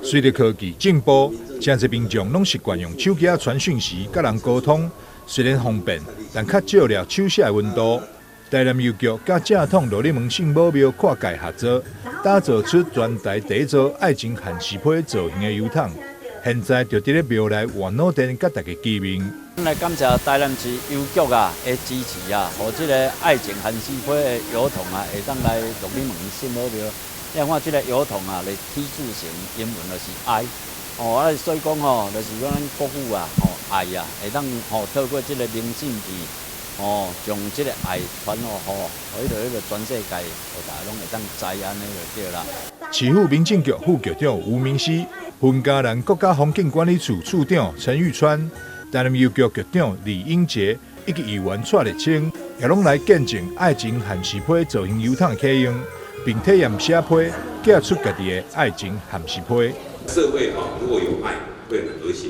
随着科技进步，真侪民众拢习惯用手机传讯息、甲人沟通，虽然方便，但较照料手写的温度。台南邮局甲正统罗里门圣母庙跨界合作，打造出全台第一座爱情汉诗批造型的邮筒。现在就伫咧庙内玩脑店，甲大家见面。来感谢台南市邮局的支持啊，和这个爱情汉诗批的邮筒会当来罗里门圣母庙。你看这个邮筒来 T 字形，英文就是爱。所以讲就是讲咱国语爱会当透过这个明信片，将这个爱传迄个全世界，大家拢会当知安尼就对啦。市府民政局副局长吴明熙、云嘉南国家风景管理处处长陈玉川、台南邮局局长李英杰以及议员蔡立清，也拢来见证爱情汉诗批造型邮筒启用，并体验写批，寄出家己的爱情汉诗批。社会如果有爱，会很和谐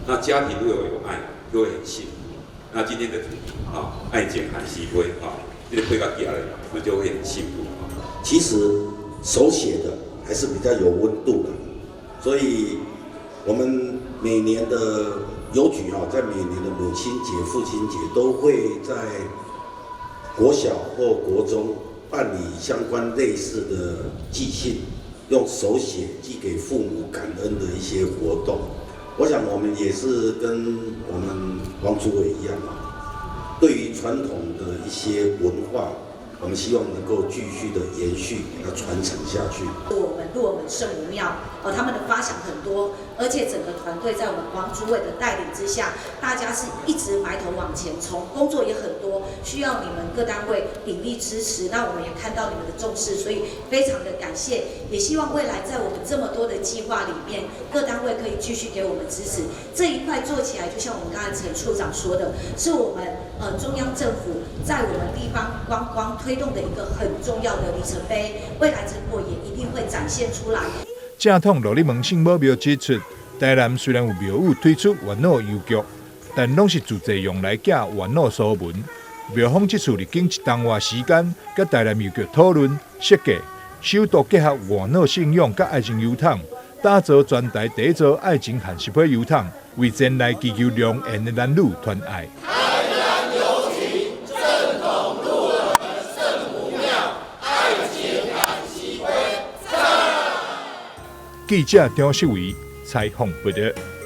那家庭如果有爱，就会很幸福。那今天的主题爱情汉诗批这个批到家人，我们就会很幸福其实手写的还是比较有温度的，所以我们每年的邮局在每年的母亲节、父亲节都会在国小或国中办理相关类似的寄信，用手写寄给父母感恩的一些活动。我想我们也是跟我们王主委一样对于传统的一些文化，我们希望能够继续的延续，给它传承下去。我们鹿耳门圣母庙，他们的发想很多，而且整个团队在我们王主委的带领之下，大家是一直埋头往前冲，工作也很多，需要你们各单位鼎力支持。那我们也看到你们的重视，所以非常的感谢，也希望未来在我们这么多的计划里面，各单位可以继续给我们支持。这一块做起来，就像我们刚才陈处长说的，是我们中央政府在我们地方观光推动的一个很重要的里程碑，未来成果也一定会展现出来。正统罗里门圣母庙指出，台南虽然有庙宇推出玩脑邮局，但拢是自济用来寄玩脑书文。庙方这次历经1冬多时间，甲台南邮局讨论设计，首度结合玩脑信用甲爱情邮筒，打造全台第一座爱情汉诗批邮筒，为前来祈求良缘的男女团爱。记者张秀维采访报道。